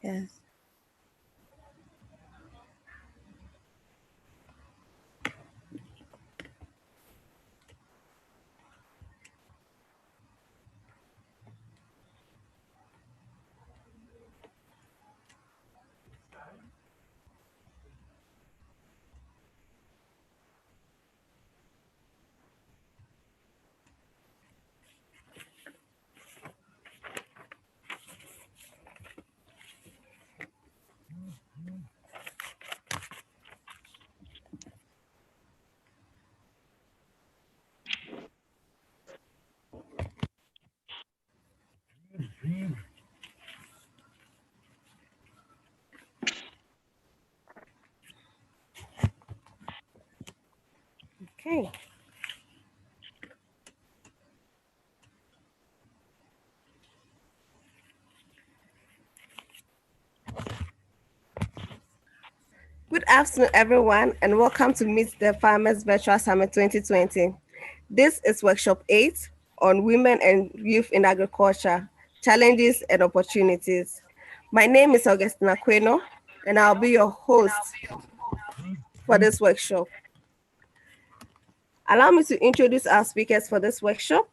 Yes. Okay. Good afternoon, everyone, and welcome to Meet the Farmers Virtual Summit 2020. This is Workshop 8 on Women and Youth in Agriculture, Challenges and Opportunities. My name is Augustina Queno, and I'll be your host for this workshop. Allow me to introduce our speakers for this workshop.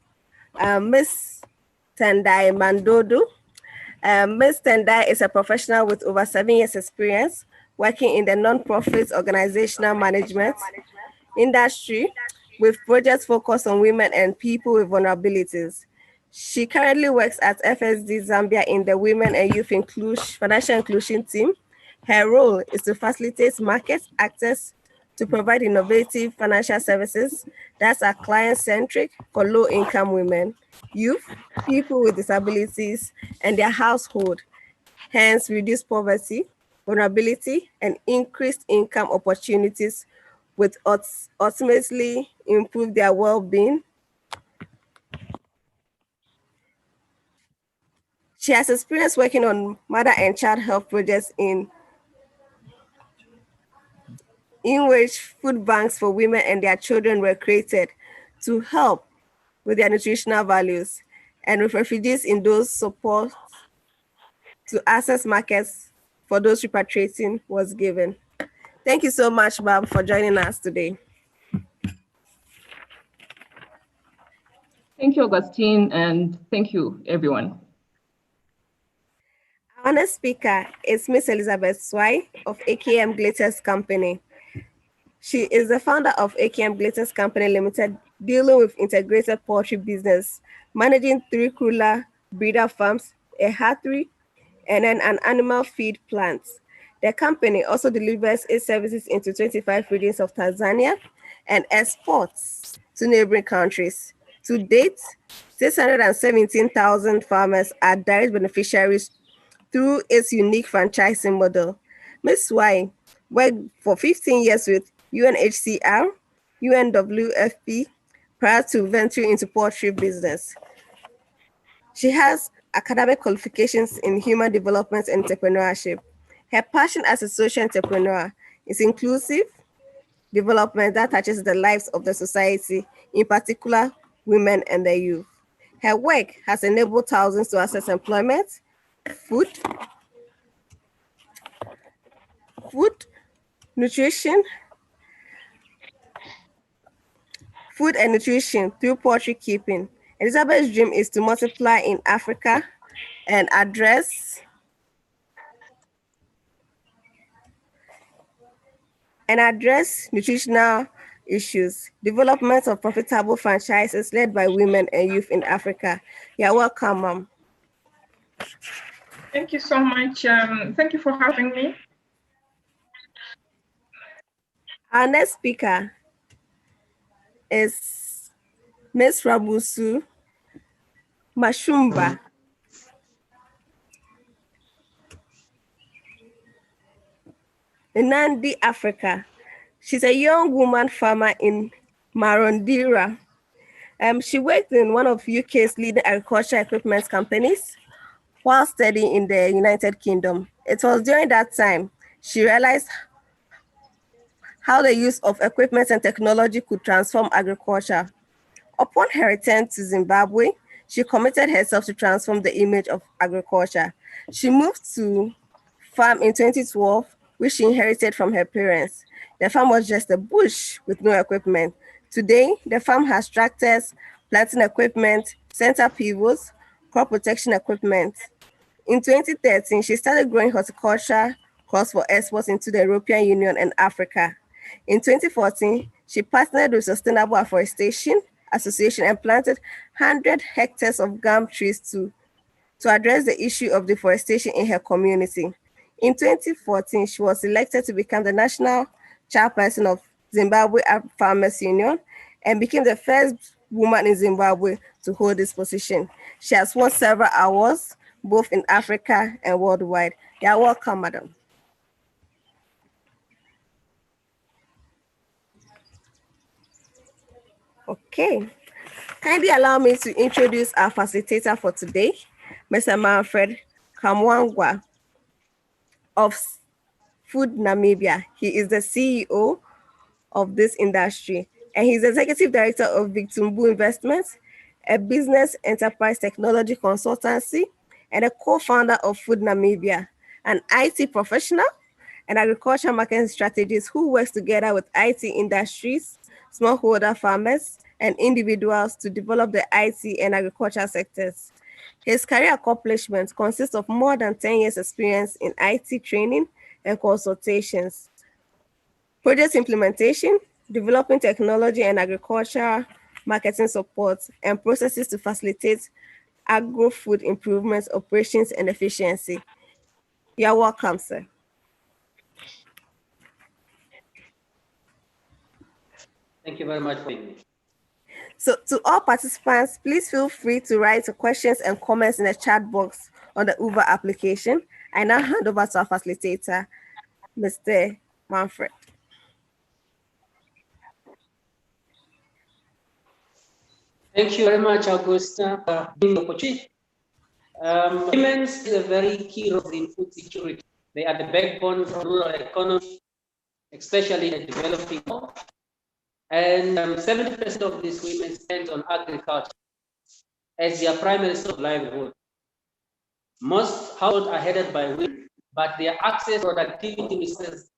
Ms. Tendai Mandodu. Ms. Tendai is a professional with over 7 years experience working in the non-profit organizational management industry with projects focused on women and people with vulnerabilities. She currently works at FSD Zambia in the Women and Youth Financial Inclusion team. Her role is to facilitate market access to provide innovative financial services that are client-centric for low-income women, youth, people with disabilities, and their household, hence reduce poverty, vulnerability, and increased income opportunities with ultimately improve their well-being. She has experience working on mother and child health projects in which food banks for women and their children were created to help with their nutritional values, and with refugees in those support to access markets for those repatriating was given. Thank you so much, Bob, for joining us today. Thank you, Augustine, and thank you, everyone. Our next speaker is Miss Elizabeth Swai of AKM Glitters Company. She is the founder of AKM Glitters Company Limited, dealing with integrated poultry business, managing 3 cooler breeder farms, a hatchery, and then an animal feed plant. The company also delivers its services into 25 regions of Tanzania and exports to neighboring countries. To date, 617,000 farmers are direct beneficiaries through its unique franchising model. Ms. Y worked for 15 years with UNHCR, UNWFP, prior to venturing into poultry business. She has academic qualifications in human development and entrepreneurship. Her passion as a social entrepreneur is inclusive development that touches the lives of the society, in particular women and the youth. Her work has enabled thousands to access employment, food, nutrition, food and nutrition through poultry keeping. Elizabeth's dream is to multiply in Africa and address nutritional issues. Development of profitable franchises led by women and youth in Africa. You're welcome, Mom. Thank you so much. Thank you for having me. Our next speaker is Ms. Rabusu Mashumba. In Nandi, Africa. She's a young woman farmer in Marondera. She worked in one of UK's leading agricultural equipment companies while studying in the United Kingdom. It was during that time she realized how the use of equipment and technology could transform agriculture. Upon her return to Zimbabwe, She committed herself to transform the image of agriculture. She moved to farm in 2012, which she inherited from her parents. The farm was just a bush with no equipment. Today, the farm has tractors, planting equipment, center pivots, crop protection equipment. In 2013, she started growing horticulture crops for exports into the European Union and Africa. In 2014, she partnered with Sustainable Afforestation Association and planted 100 hectares of gum trees to address the issue of deforestation in her community. In 2014, she was elected to become the national chairperson of Zimbabwe Farmers Union and became the first woman in Zimbabwe to hold this position. She has won several awards, both in Africa and worldwide. You are welcome, madam. Okay. Kindly allow me to introduce our facilitator for today, Mr. Manfred Kamwangwa of Food Namibia. He is the CEO of this industry, and he's executive director of Victumbu Investments, a business enterprise technology consultancy, and a co-founder of Food Namibia, an IT professional and agriculture marketing strategist who works together with IT industries, smallholder farmers, and individuals to develop the IT and agriculture sectors. His career accomplishments consist of more than 10 years experience in IT training and consultations, project implementation, developing technology and agriculture marketing support, and processes to facilitate agro-food improvements, operations, and efficiency. You're welcome, sir. Thank you very much for having me. So to all participants, please feel free to write your questions and comments in the chat box on the Uber application. I now hand over to our facilitator, Mr. Manfred. Thank you very much, Augusta, for being the opportunity. Women play a very key role in food security. They are the backbone of rural economy, especially in the developing world. And 70% of these women spend on agriculture as their primary source of livelihood. Most households are headed by women, but their access to productivity resources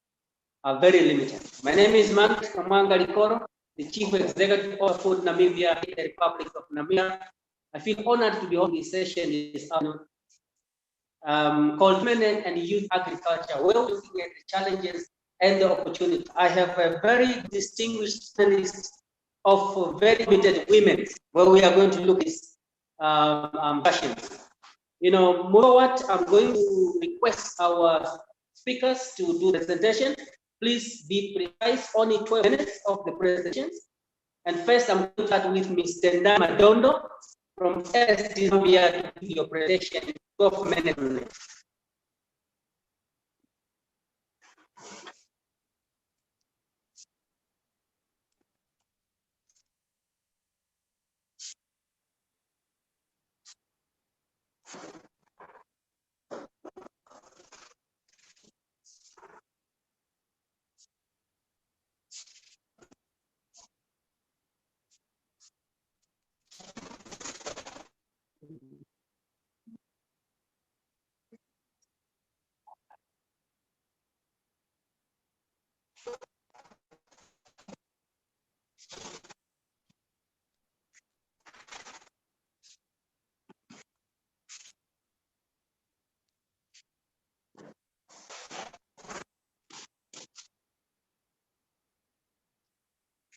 are very limited. My name is Mark Kamanga Likoro, the Chief Executive of Food Namibia in the Republic of Namibia. I feel honored to be holding this session this afternoon called Women and Youth Agriculture, where we're looking at the challenges and the opportunity. I have a very distinguished panelist of very limited women, where we are going to look at these questions. You know, more what I'm going to request our speakers to do the presentation. Please be precise, only 12 minutes of the presentations. And first, I'm going to start with Ms. Tendai Madondo from Zambia to give your presentation. 12 minutes.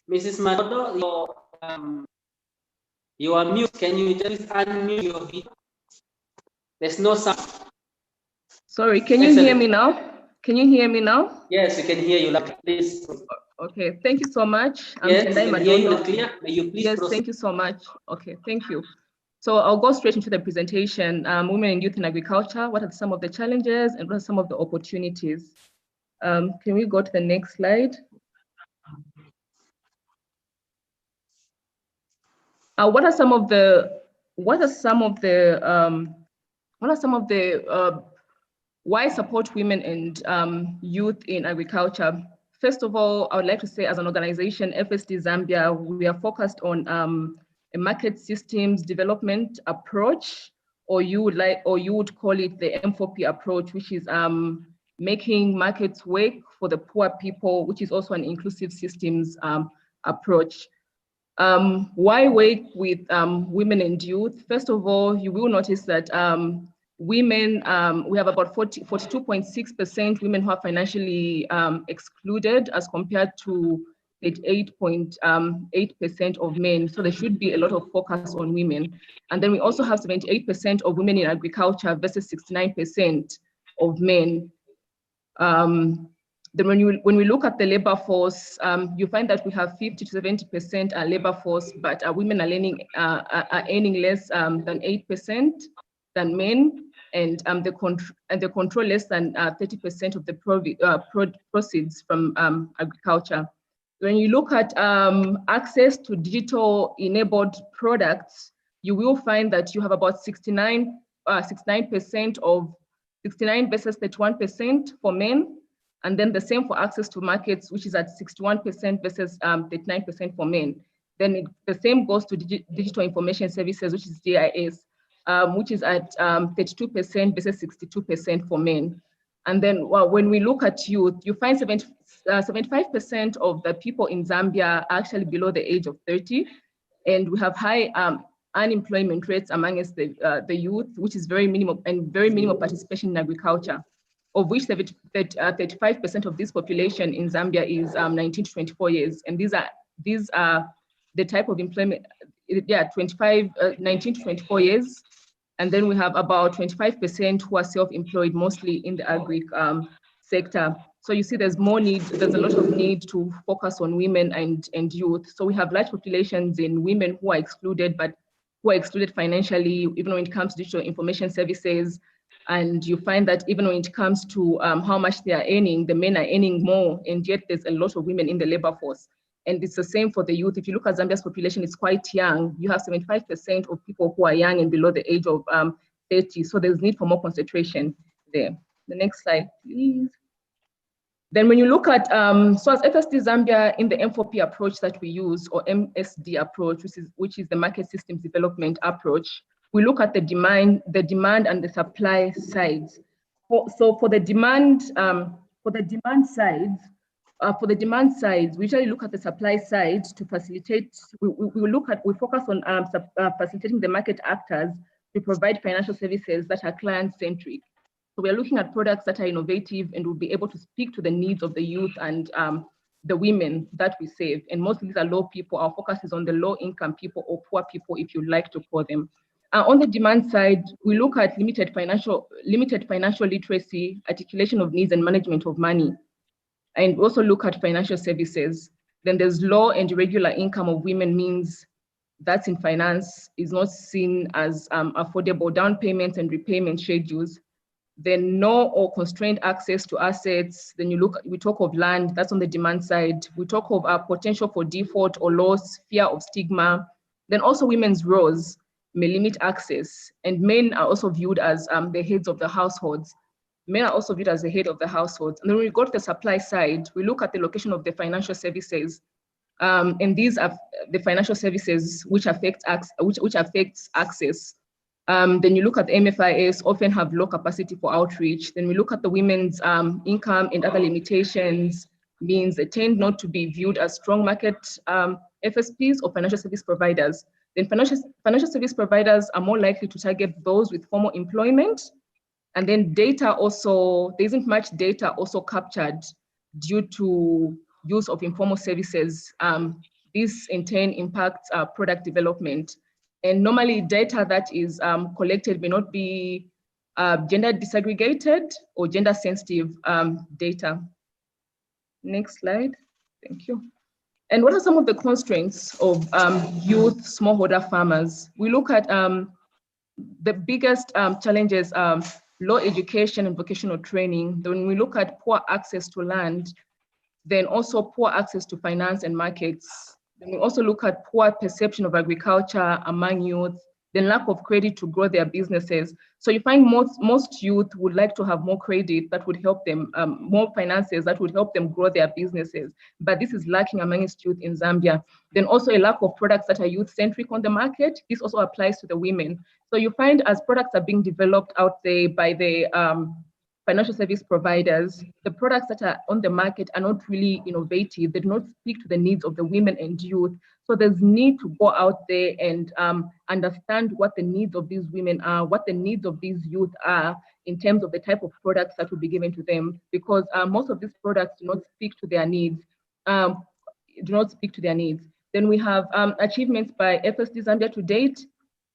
Mrs. Madondo, you are mute. Can you just unmute your video? There's no sound. Sorry, can you hear me now? Can you hear me now? Yes, we can hear you. Please. Okay, thank you so much. Yes, we can hear you clear. May you please Yes, proceed. thank you so much. Okay, thank you. So I'll go straight into the presentation. Women and youth in agriculture, what are some of the challenges and what are some of the opportunities? Can we go to the next slide? What are some of the why support women and youth in agriculture? First of all, I would like to say as an organization, FSD Zambia, we are focused on a market systems development approach, or you would call it the M4P approach, which is making markets work for the poor people, which is also an inclusive systems approach. Why work with women and youth? First of all, you will notice that women, we have about 42.6% women who are financially excluded as compared to 8.8% of men. So there should be a lot of focus on women. And then we also have 78% of women in agriculture versus 69% of men. Then when we look at the labor force, you find that we have 50 to 70% labor force, but women are earning less than 8% than men, and they control less than 30% of the proceeds from agriculture. When you look at access to digital enabled products, you will find that you have about 69% of 69 versus 31% for men, and then the same for access to markets, which is at 61% versus 39% for men. Then the same goes to digital information services, which is DIS, which is at 32% versus 62% for men. And then when we look at youth, you find 75% of the people in Zambia are actually below the age of 30, and we have high unemployment rates amongst the youth, which is very minimal, and very minimal participation in agriculture, of which 35% of this population in Zambia is 19 to 24 years. And these are the type of employment, 19 to 24 years. And then we have about 25% who are self-employed, mostly in the agri sector. So you see there's a lot of need to focus on women and youth. So we have large populations in women who are excluded, but who are excluded financially, even when it comes to digital information services. And you find that even when it comes to how much they are earning, the men are earning more, and yet there's a lot of women in the labor force. And it's the same for the youth. If you look at Zambia's population, it's quite young. You have 75% of people who are young and below the age of 30. So there's need for more concentration there. The next slide, please. Then when you look at, so as FSD Zambia, in the M4P approach that we use, or MSD approach, which is the market systems development approach, we look at the demand and the supply sides. So for the demand sides, we usually look at the supply side to facilitate. We focus on facilitating the market actors to provide financial services that are client-centric. So we are looking at products that are innovative and will be able to speak to the needs of the youth and the women that we serve. And most of these are low people. Our focus is on the low-income people, or poor people, if you like to call them. On the demand side, we look at limited financial literacy, articulation of needs, and management of money. And we also look at financial services. Then there's low and irregular income of women, means that's in finance is not seen as affordable down payments and repayment schedules. Then no or constrained access to assets. Then we talk of land, that's on the demand side. We talk of potential for default or loss, fear of stigma. Then also women's roles may limit access, and men are also viewed as the heads of the households. Men are also viewed as the head of the households. And then when we go to the supply side, we look at the location of the financial services. And these are the financial services which affects access. Then you look at the MFIS, often have low capacity for outreach. Then we look at the women's income and other limitations, means they tend not to be viewed as strong market FSPs or financial service providers. Then financial service providers are more likely to target those with formal employment. And then data also, there isn't much data also captured due to use of informal services. This in turn impacts product development. And normally data that is collected may not be gender disaggregated or gender sensitive data. Next slide, thank you. And what are some of the constraints of youth smallholder farmers? We look at the biggest challenges, low education and vocational training. Then when we look at poor access to land, then also poor access to finance and markets. Then we also look at poor perception of agriculture among youth, then lack of credit to grow their businesses. So you find most youth would like to have more credit that would help them, more finances that would help them grow their businesses. But this is lacking amongst youth in Zambia. Then also a lack of products that are youth-centric on the market. This also applies to the women. So you find as products are being developed out there by the financial service providers, the products that are on the market are not really innovative. They do not speak to the needs of the women and youth. So there's need to go out there and understand what the needs of these women are, what the needs of these youth are in terms of the type of products that will be given to them, because most of these products do not speak to their needs. Then we have achievements by FSD Zambia to date.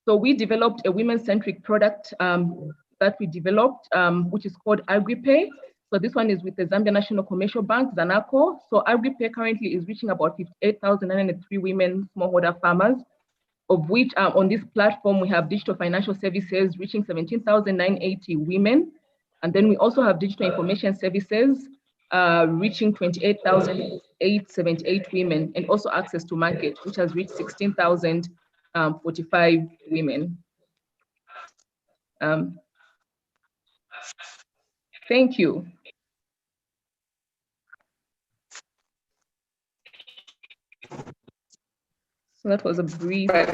So we developed a women-centric product that we developed, which is called AgriPay. So this one is with the Zambia National Commercial Bank, Zanaco. So AgriPay currently is reaching about 58,903 women smallholder farmers, of which on this platform, we have digital financial services reaching 17,980 women. And then we also have digital information services reaching 28,878 women, and also access to market, which has reached 16,045 women. Thank you. So that was a brief. Then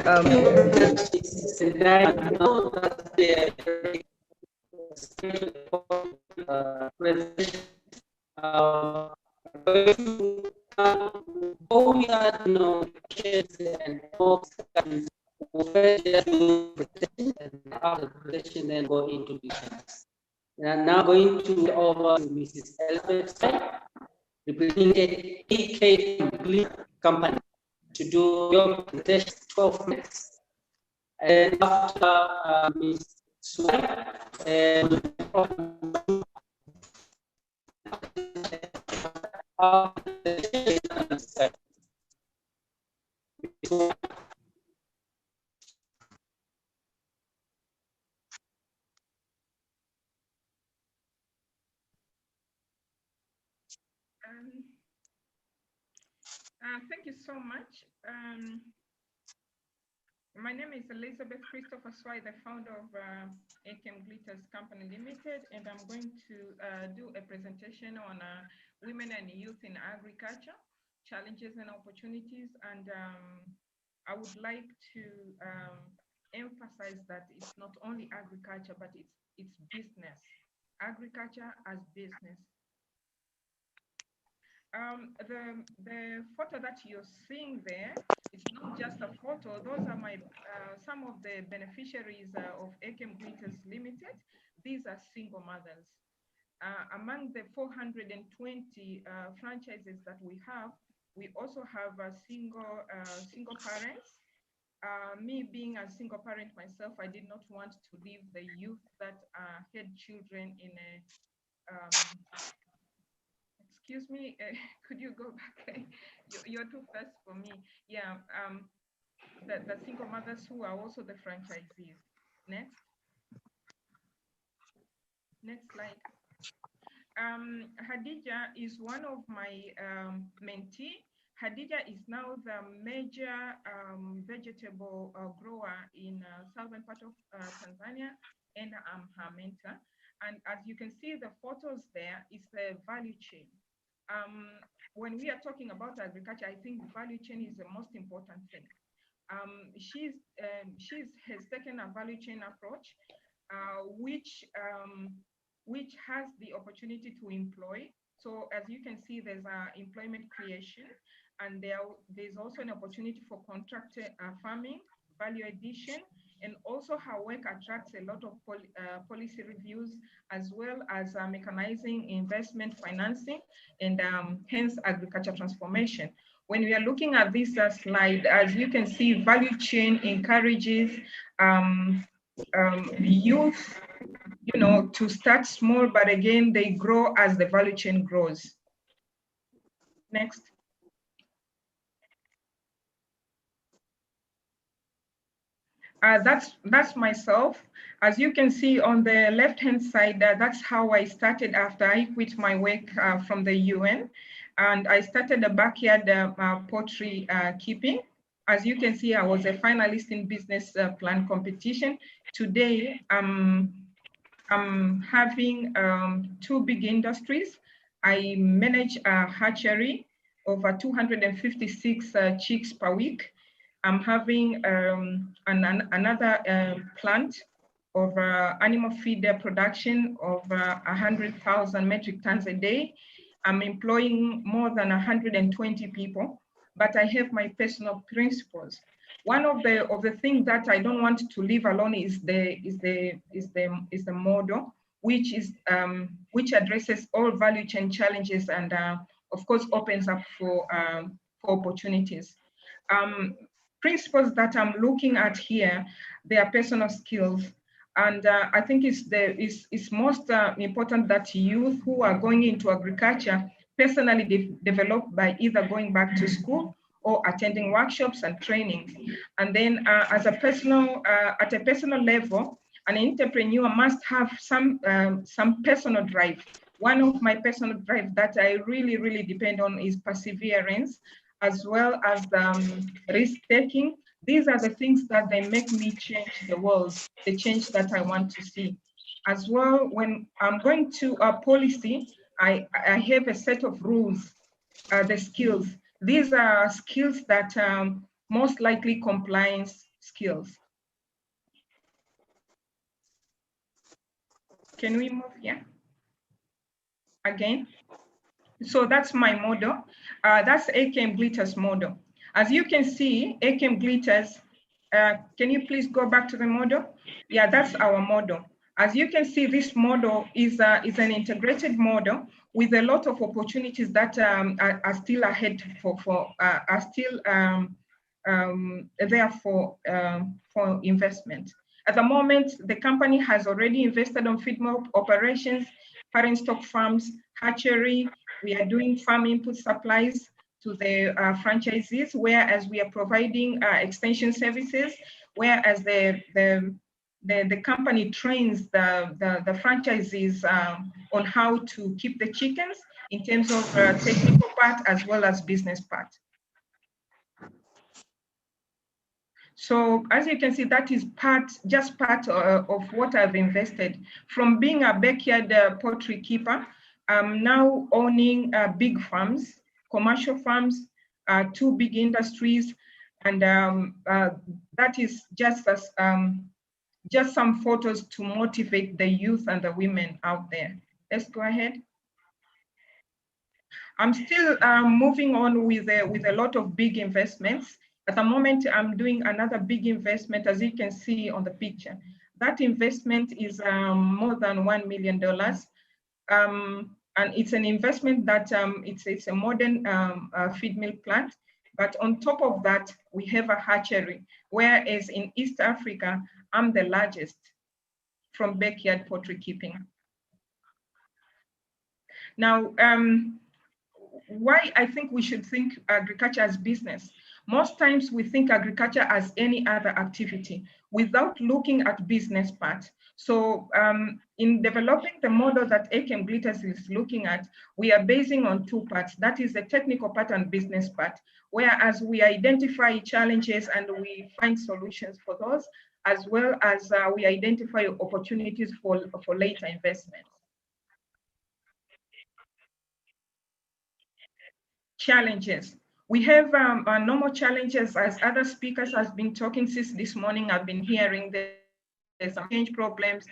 go into details. And now going to over to Mrs. Elizabeth, representing EK company, to do your presentation 12 minutes. And after Ms. Swai, thank you so much. My name is Elizabeth Christopher Swai, the founder of AKM Glitters Company Limited, and I'm going to do a presentation on women and youth in agriculture, challenges and opportunities. And I would like to emphasize that it's not only agriculture, but it's business, agriculture as business. The photo that you're seeing there, it's not just a photo. Those are my some of the beneficiaries of AKM Glitters Limited. These are single mothers. Among the 420 franchises that we have, we also have single parents. Me being a single parent myself, I did not want to leave the youth that had children in a excuse me, could you go back? You're too fast for me. Yeah, the single mothers who are also the franchisees. Next. Next slide. Hadija is one of my mentee. Hadija is now the major vegetable grower in southern part of Tanzania, and I'm her mentor. And as you can see, the photos there is the value chain. When we are talking about agriculture, I think value chain is the most important thing. She has taken a value chain approach, which has the opportunity to employ. So as you can see, there's employment creation, and there's also an opportunity for contract farming, value addition, and also her work attracts a lot of policy reviews, as well as mechanizing, investment, financing, and hence agriculture transformation. When we are looking at this slide, as you can see, value chain encourages youth, to start small, but again, they grow as the value chain grows. Next. That's myself. As you can see on the left-hand side, that's how I started after I quit my work from the UN. And I started a backyard poultry keeping. as you can see, I was a finalist in business plan competition. Today, I'm having 2 big industries. I manage a hatchery, over 256 chicks per week. I'm having another plant of animal feed production of 100,000 metric tons a day. I'm employing more than 120 people, but I have my personal principles. One of the things that I don't want to leave alone is the model, which addresses all value chain challenges and of course opens up for opportunities. Principles that I'm looking at here, they are personal skills. And I think it's most important that youth who are going into agriculture personally develop by either going back to school or attending workshops and trainings. And then at a personal level, an entrepreneur must have some personal drive. One of my personal drive that I really depend on is perseverance, as well as risk-taking. These are the things that they make me change the world, the change that I want to see. As well, when I'm going to a policy, I have a set of rules, the skills. These are skills that most likely compliance skills. Can we move here? Again. So that's my model. That's AKM Glitters model. As you can see, AKM Glitters, can you please go back to the model? Yeah, that's our model. As you can see, this model is an integrated model with a lot of opportunities that are still ahead are still there for investment. At the moment, the company has already invested on feed mill operations, parent stock farms, hatchery. We are doing farm input supplies to the franchisees, whereas we are providing extension services, whereas the company trains the franchisees on how to keep the chickens in terms of technical part as well as business part. So as you can see, that is just part of what I've invested. From being a backyard poultry keeper, I'm now owning big farms, commercial farms, 2 big industries, and that is just some photos to motivate the youth and the women out there. Let's go ahead. I'm still moving on with a lot of big investments. At the moment, I'm doing another big investment, as you can see on the picture. That investment is more than $1 million. And it's an investment that it's a modern feed mill plant. But on top of that, we have a hatchery, whereas in East Africa, I'm the largest from backyard poultry keeping. Now, why I think we should think agriculture as business. Most times we think agriculture as any other activity without looking at business part. So in developing the model that AKM Glitters is looking at, we are basing on 2 parts. That is the technical part and business part, whereas we identify challenges and we find solutions for those, as well as we identify opportunities for later investments. Challenges. We have normal challenges, as other speakers have been talking since this morning. I've been hearing there's some change problems,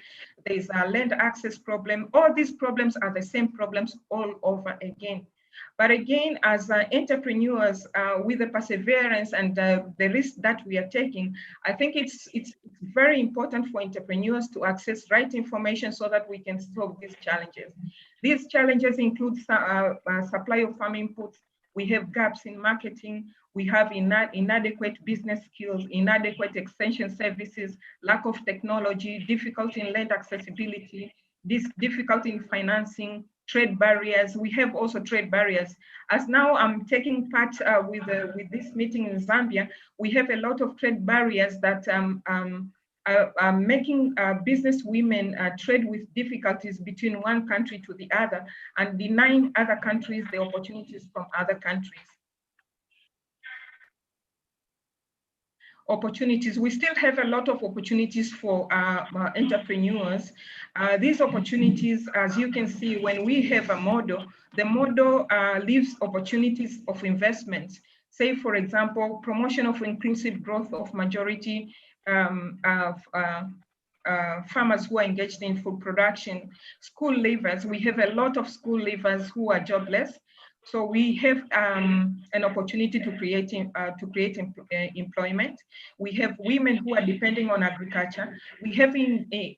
there's a land access problem. All these problems are the same problems all over again. But again, as entrepreneurs, with the perseverance and the risk that we are taking, I think it's very important for entrepreneurs to access right information so that we can solve these challenges. These challenges include supply of farm inputs. We have gaps in marketing. We have inadequate business skills, inadequate extension services, lack of technology, difficulty in land accessibility, difficulty in financing, trade barriers. We have also trade barriers. As now I'm taking part with this meeting in Zambia, we have a lot of trade barriers that are making business women trade with difficulties between one country to the other and denying other countries the opportunities from other countries. opportunities. We still have a lot of opportunities for entrepreneurs. These opportunities, as you can see, when we have a model, the model leaves opportunities of investment. Say, for example, promotion of inclusive growth of majority farmers who are engaged in food production, school leavers. We have a lot of school leavers who are jobless. So we have an opportunity to create employment. We have women who are depending on agriculture. We have a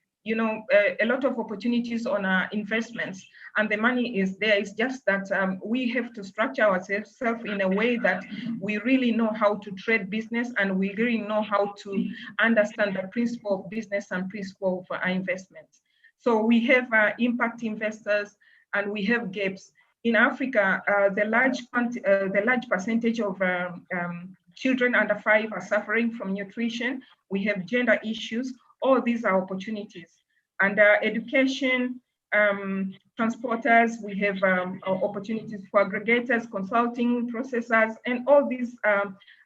lot of opportunities on our investments, and the money is there. It's just that we have to structure ourselves in a way that we really know how to trade business, and we really know how to understand the principle of business and principle of our investments. So we have impact investors, and we have gaps. In Africa, the large percentage of children under 5 are suffering from nutrition. We have gender issues. All these are opportunities. And education, transporters, we have opportunities for aggregators, consulting, processors, and all these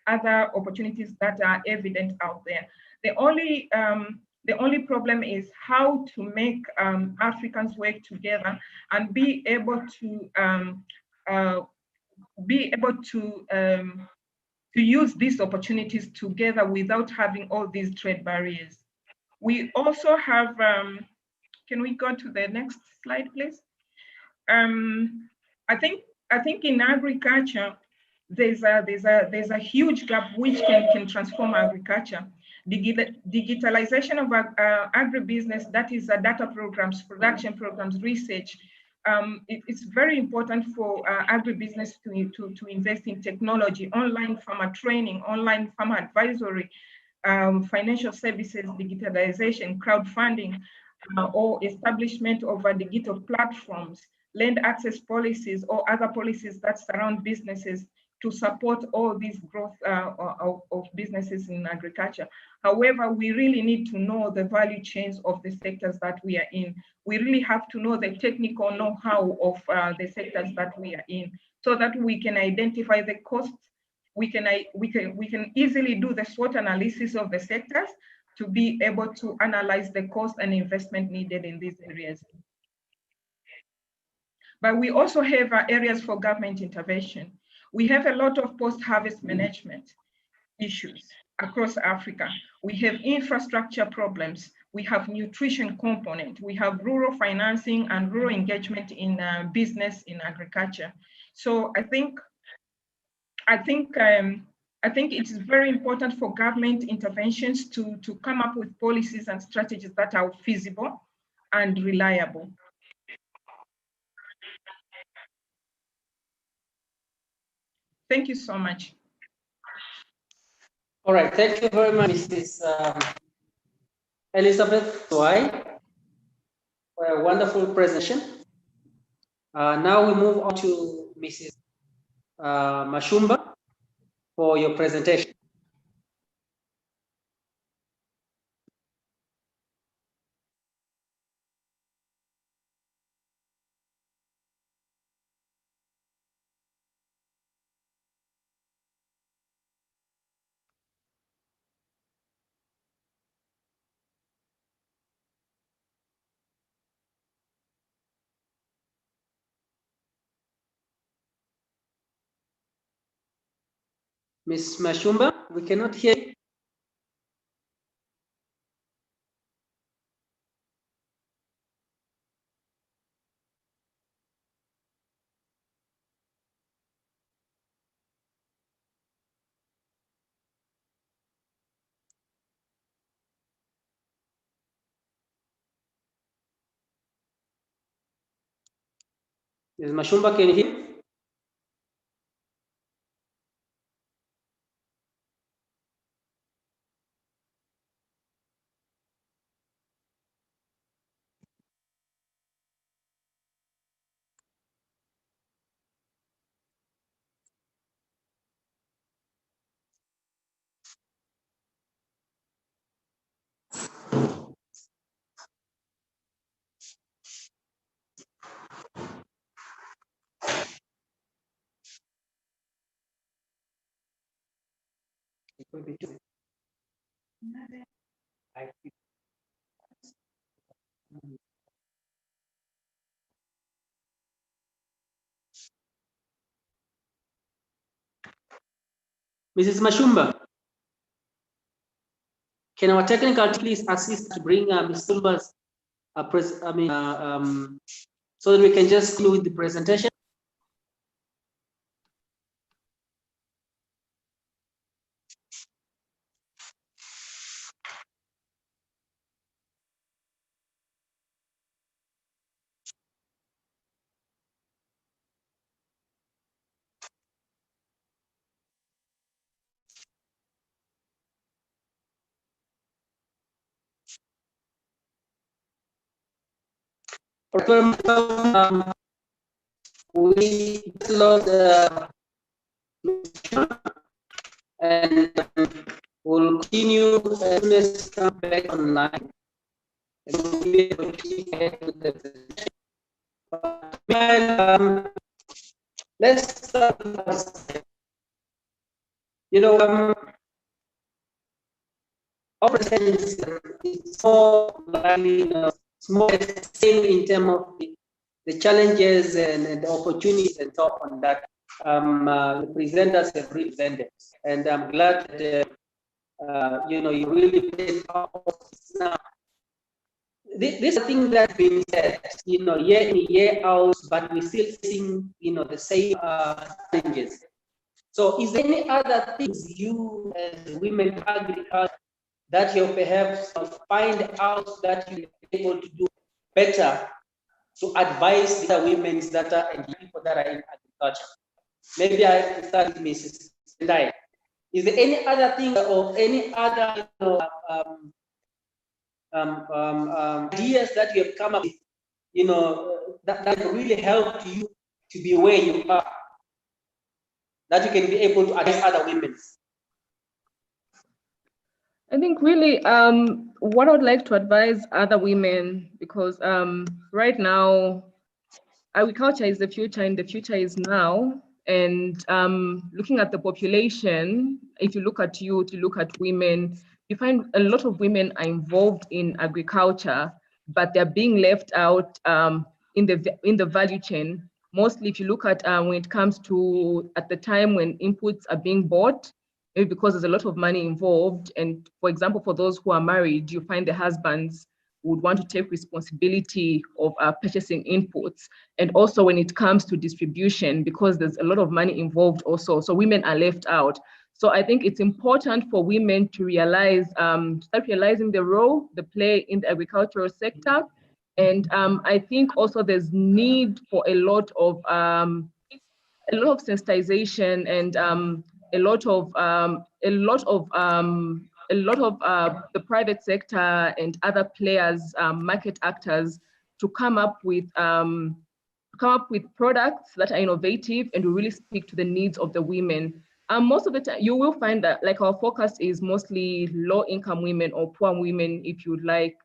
other opportunities that are evident out there. The only problem is how to make Africans work together and be able to use these opportunities together without having all these trade barriers. We also have, can we go to the next slide, please? I think in agriculture, there's a huge gap which can transform agriculture. Digitalization of agribusiness, that is data programs, production programs, research. It's very important for agribusiness to invest in technology, online farmer training, online farmer advisory, financial services, digitalization, crowdfunding, or establishment of digital platforms, land access policies, or other policies that surround businesses to support all these growth of businesses in agriculture. However, we really need to know the value chains of the sectors that we are in. We really have to know the technical know-how of the sectors that we are in, so that we can identify the costs. We can easily do the SWOT analysis of the sectors to be able to analyze the cost and investment needed in these areas. But we also have areas for government intervention. We have a lot of post-harvest management issues across Africa. We have infrastructure problems. We have nutrition component. We have rural financing and rural engagement in business in agriculture. So I think it's very important for government interventions to come up with policies and strategies that are feasible and reliable. Thank you so much. All right, thank you very much, Mrs. Elizabeth Swai, for a wonderful presentation. Now we move on to Mrs. Mashumba for your presentation. Ms. Mashumba, we cannot hear you. Ms. Mashumba, can you hear? It will be two. Mrs. Mashumba, can our technical team please assist to bring Ms. Silva's so that we can just conclude the presentation? We lost and we'll continue as soon as come back online. And we'll be able to get to the presentation. Let's start. You know, our presentation is more likely, it's more the same in terms of the challenges and the opportunities and so on that the presenters have represented. And I'm glad that you know, you really played part of this now. This thing that's been said, you know, year in, year out, but we're still facing, you know, the same challenges. So is there any other things you as women agriculture that you perhaps find out that you're able to do better to advise the women that are and people that are in agriculture? Maybe I can start with Mrs. Sendai. Is there any other thing or any other ideas that you have come up with, you know, that really helped you to be where you are, that you can be able to advise other women? I think really what I would like to advise other women, because right now agriculture is the future and the future is now. And looking at the population, if you look at youth, you look at women, you find a lot of women are involved in agriculture, but they're being left out in the value chain. Mostly if you look at when it comes to at the time when inputs are being bought, maybe because there's a lot of money involved. And for example, for those who are married, you find the husbands would want to take responsibility of purchasing inputs. And also when it comes to distribution, because there's a lot of money involved also, so women are left out. So I think it's important for women to realize, start realizing the role they play in the agricultural sector. And I think also there's need for a lot of sensitization and a lot of the private sector and other players, market actors, to come up with products that are innovative and will really speak to the needs of the women. Most of the time, you will find that like our focus is mostly low-income women or poor women, if you'd like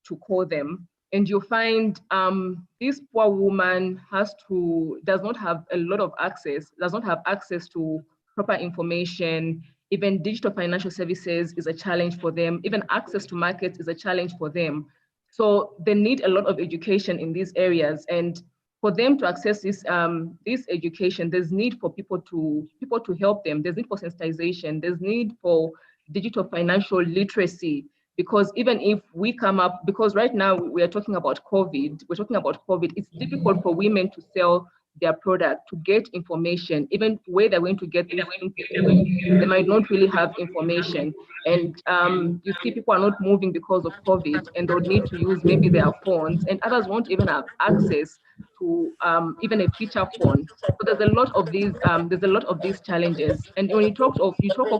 to call them. And you'll find this poor woman does not have access to proper information. Even digital financial services is a challenge for them. Even access to markets is a challenge for them. So they need a lot of education in these areas. And for them to access this education, there's need for people to help them. There's need for sensitization. There's need for digital financial literacy. Because even if we come up, because right now we are talking about COVID, it's difficult for women to sell their product, to get information, even where they're going to get this info, they might not really have information. And you see people are not moving because of COVID, and they'll need to use maybe their phones, and others won't even have access to even a feature phone. So there's a lot of these challenges. And when you talk of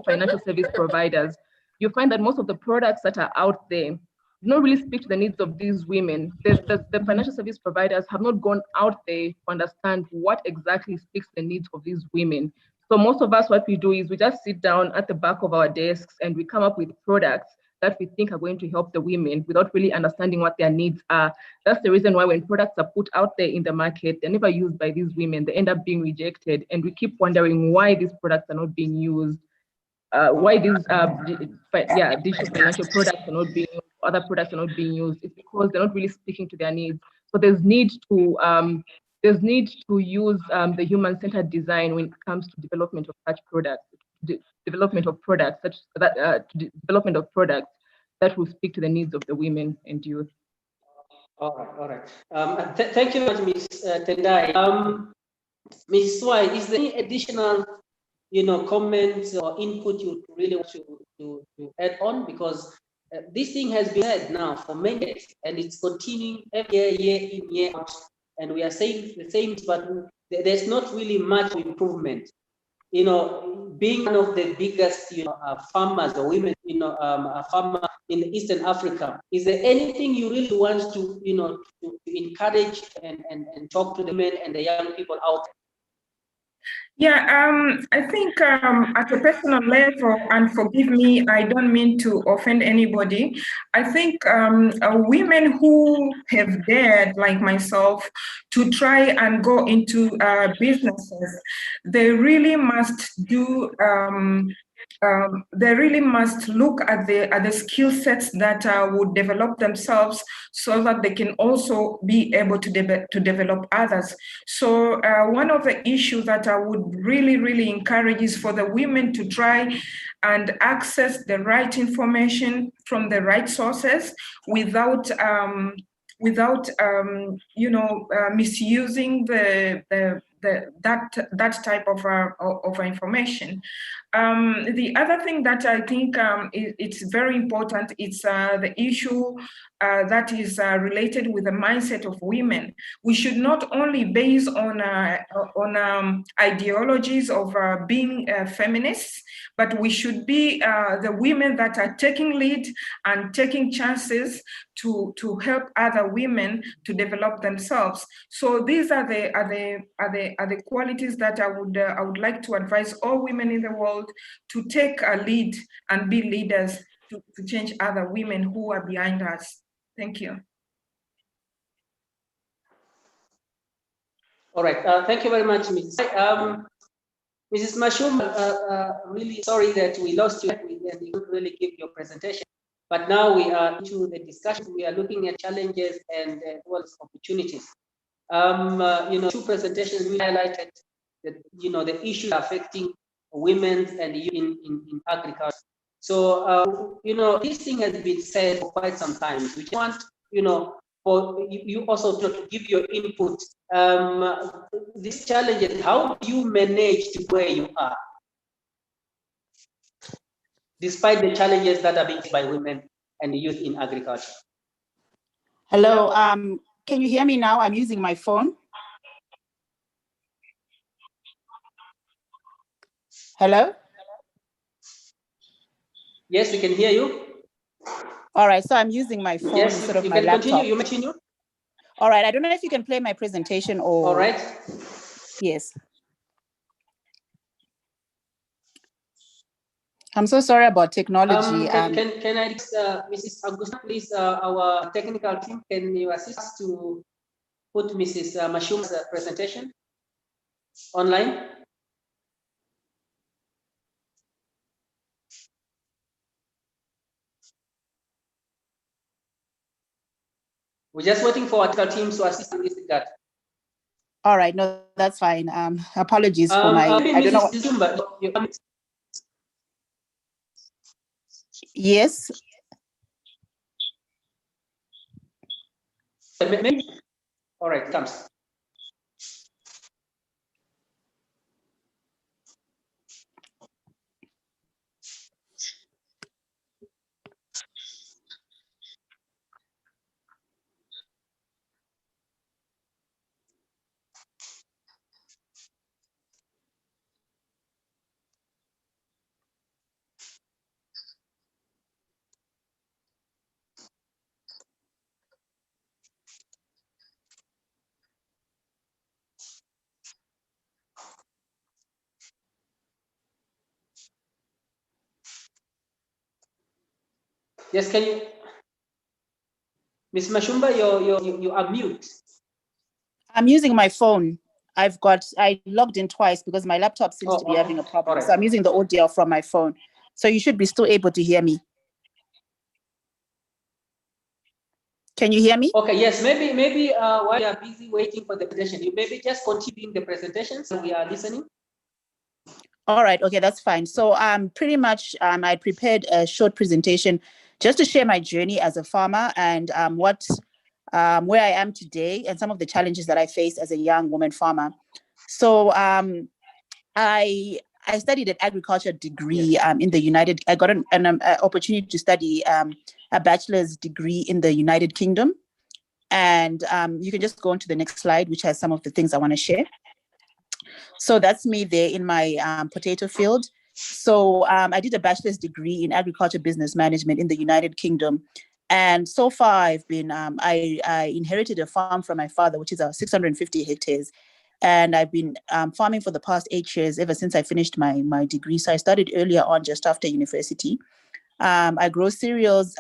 financial service providers, you find that most of the products that are out there do not really speak to the needs of these women. The financial service providers have not gone out there to understand what exactly speaks to the needs of these women. So most of us, what we do is we just sit down at the back of our desks and we come up with products that we think are going to help the women without really understanding what their needs are. That's the reason why when products are put out there in the market, they're never used by these women. They end up being rejected. And we keep wondering why these products are not being used. why these digital financial products are not being used, other products are not being used, it's because they're not really speaking to their needs. So there's need to use the human-centered design when it comes to development of such products, development of products that will speak to the needs of the women and youth. All right. Thank you very much, Ms. Tendai. Ms. Swai, is there any additional, comments or input you really want to add on? Because this thing has been said now for many years, and it's continuing every year in, year out, and we are saying the same, but there's not really much improvement. Being one of the biggest, farmers or women, a farmer in Eastern Africa, is there anything you really want to, to encourage and talk to the men and the young people out there? Yeah, I think at a personal level, and forgive me, I don't mean to offend anybody. I think women who have dared, like myself, to try and go into businesses, they really must do. They really must look at the skill sets that would develop themselves, so that they can also be able to develop others. So one of the issues that I would really encourage is for the women to try and access the right information from the right sources without misusing that type of information. The other thing that I think it's very important, it's the issue that is related with the mindset of women. We should not only base on ideologies of being feminists, but we should be the women that are taking lead and taking chances to help other women to develop themselves. So these are the qualities that I would like to advise all women in the world to take a lead and be leaders to change other women who are behind us. Thank you. All right. Thank you very much, Mrs. Mrs. Mashum, really sorry that we lost you and you couldn't really give your presentation. But now we are into the discussion. We are looking at challenges and opportunities. Two presentations we highlighted that the issues affecting women and youth in agriculture. So this thing has been said for quite some time. We want for you also to give your input. These challenges, how do you manage to where you are, despite the challenges that are being faced by women and youth in agriculture? Hello, can you hear me now? I'm using my phone. Hello? Yes, we can hear you. All right, so I'm using my phone instead of my laptop. Continue. You continue. All right, I don't know if you can play my presentation or... All right. Yes. I'm so sorry about technology. Can I, Mrs. Augusta, please, our technical team, can you assist us to put Mrs. Mashum's presentation online? We're just waiting for our technical team to assist in this regard. All right, no, that's fine. Apologies for my... I don't know. Yes. All right, comes. Yes, can you, Ms. Mashumba, you are mute. I'm using my phone. I logged in twice because my laptop seems to be having a problem. Right. So I'm using the audio from my phone. So you should be still able to hear me. Can you hear me? Okay, yes, maybe while you are busy waiting for the presentation, you maybe just continue the presentations we are listening. All right, okay, that's fine. So pretty much I prepared a short presentation just to share my journey as a farmer and where I am today and some of the challenges that I faced as a young woman farmer. So I studied an agriculture degree in the United. I got an opportunity to study a bachelor's degree in the United Kingdom, and you can just go on to the next slide, which has some of the things I want to share. So that's me there in my potato field. So I did a bachelor's degree in agriculture business management in the United Kingdom. And so far I've been, I inherited a farm from my father, which is 650 hectares. And I've been farming for the past 8 years, ever since I finished my degree. So I started earlier on, just after university. I grow cereals,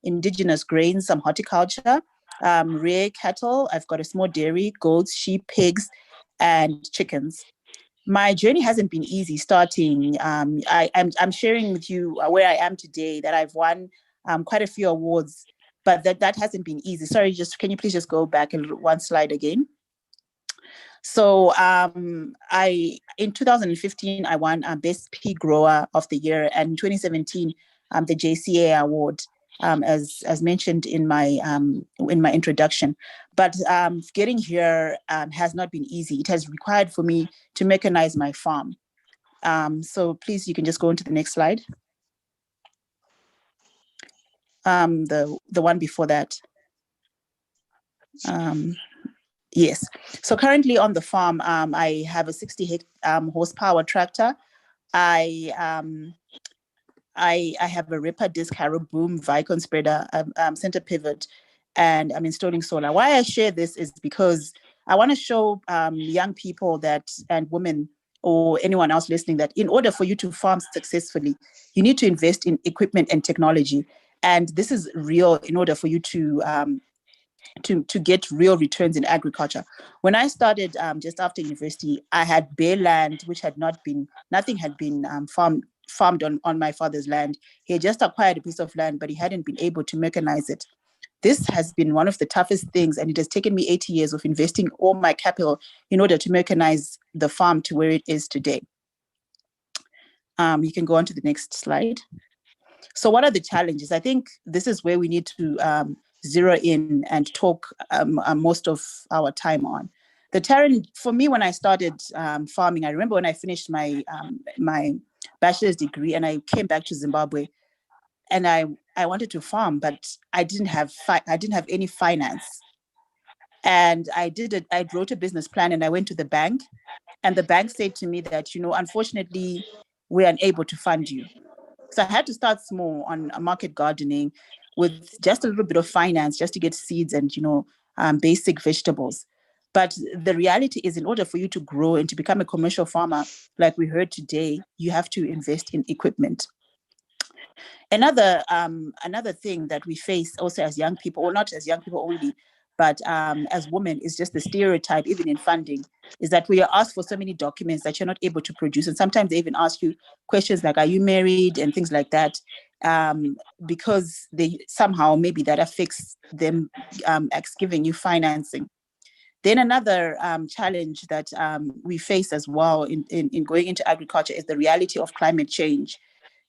indigenous grains, some horticulture, rear cattle. I've got a small dairy, goats, sheep, pigs, and chickens. My journey hasn't been easy starting. I'm sharing with you where I am today, that I've won quite a few awards, but that hasn't been easy. Sorry, can you please just go back one slide again? So in 2015, I won Best Pea Grower of the Year, and in 2017, the JCA Award, as mentioned in my introduction. But getting here has not been easy. It has required for me to mechanize my farm. So please, you can just go into the next slide. The one before that. Yes. So currently on the farm, I have a 60 horsepower tractor. I have a ripper disc harrow boom, Vicon spreader, center pivot, and I'm installing solar. Why I share this is because I want to show young people and women or anyone else listening that in order for you to farm successfully, you need to invest in equipment and technology. And this is real in order for you to get real returns in agriculture. When I started just after university, I had bare land, which nothing had been farmed on my father's land. He had just acquired a piece of land, but he hadn't been able to mechanize it. This has been one of the toughest things, and it has taken me 80 years of investing all my capital in order to mechanize the farm to where it is today. You can go on to the next slide. So what are the challenges? I think this is where we need to zero in and talk most of our time on. The challenge for me when I started farming, I remember when I finished my bachelor's degree and I came back to Zimbabwe, and I wanted to farm, but I didn't have any finance. And I wrote a business plan and I went to the bank, and the bank said to me that, unfortunately, we're unable to fund you. So I had to start small on market gardening with just a little bit of finance just to get seeds and, basic vegetables. But the reality is, in order for you to grow and to become a commercial farmer, like we heard today, you have to invest in equipment. Another thing that we face also as young people, or not as young people only, but as women, is just the stereotype, even in funding, is that we are asked for so many documents that you're not able to produce. And sometimes they even ask you questions like, are you married, and things like that, because they somehow, maybe that affects them giving you financing. Then another challenge that we face as well in going into agriculture is the reality of climate change.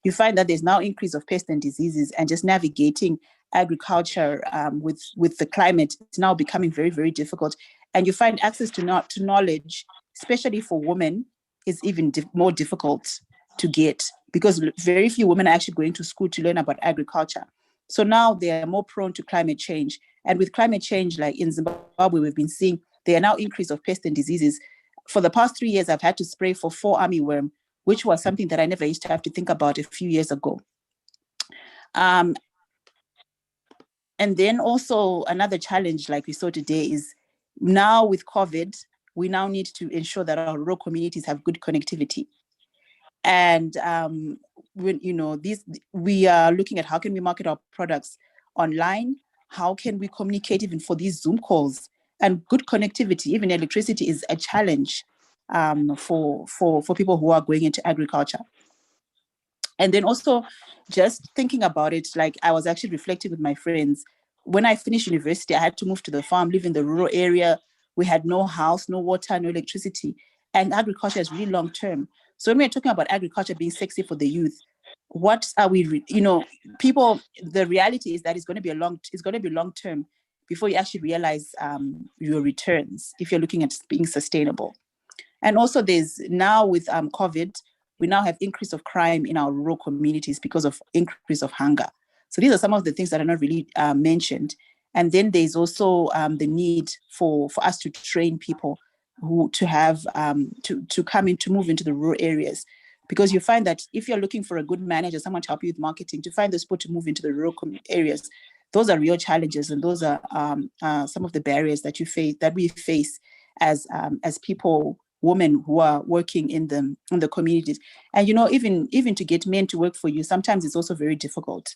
You find that there's now increase of pests and diseases, and just navigating agriculture with the climate is now becoming very, very difficult. And you find access to knowledge, especially for women, is even more difficult to get, because very few women are actually going to school to learn about agriculture. So now they are more prone to climate change. And with climate change, like in Zimbabwe, we've been seeing there are now increase of pests and diseases. For the past 3 years, I've had to spray for 4 armyworm, which was something that I never used to have to think about a few years ago. And then also another challenge, like we saw today, is now with COVID, we now need to ensure that our rural communities have good connectivity. And we are looking at how can we market our products online, how can we communicate even for these Zoom calls, and good connectivity, even electricity, is a challenge for people who are going into agriculture. And then also just thinking about it, like I was actually reflecting with my friends. When I finished university, I had to move to the farm, live in the rural area. We had no house, no water, no electricity. And agriculture is really long term. So when we're talking about agriculture being sexy for the youth, what are we, people, the reality is that it's going to be long term before you actually realize your returns if you're looking at being sustainable. And also there's now with COVID, we now have increase of crime in our rural communities because of increase of hunger. So these are some of the things that are not really mentioned. And then there's also the need for us to train people who to have to come in, to move into the rural areas. Because you find that if you're looking for a good manager, someone to help you with marketing, to find those people to move into the rural areas, those are real challenges, and those are some of the barriers that we face as people, women who are working in the communities. And even to get men to work for you, sometimes it's also very difficult.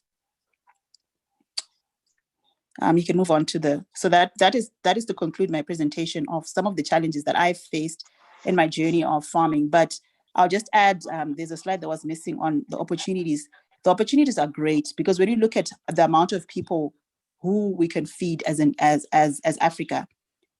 You can move on to so that is to conclude my presentation of some of the challenges that I've faced in my journey of farming. But I'll just add, there's a slide that was missing on the opportunities. The opportunities are great because when you look at the amount of people who we can feed as Africa,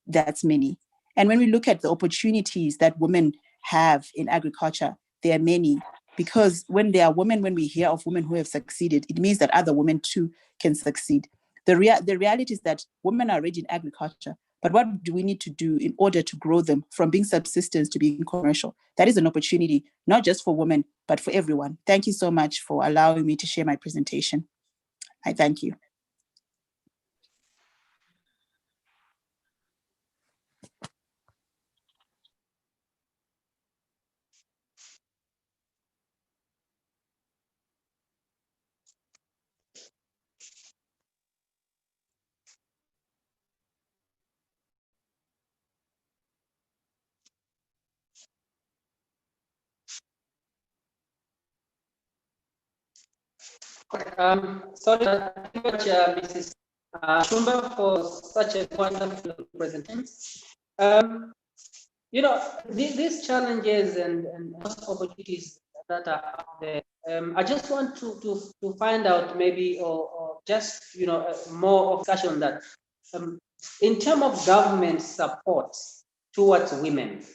that's many. And when we look at the opportunities that women have in agriculture, there are many. Because when there are women, when we hear of women who have succeeded, it means that other women too can succeed. The reality is that women are already in agriculture, but what do we need to do in order to grow them from being subsistence to being commercial? That is an opportunity, not just for women, but for everyone. Thank you so much for allowing me to share my presentation. I thank you. Sorry very much, Mrs. Shumba, for such a wonderful presentation. These challenges and opportunities that are out there, I just want to find out maybe, or just, more of discussion on that. In terms of government support towards women,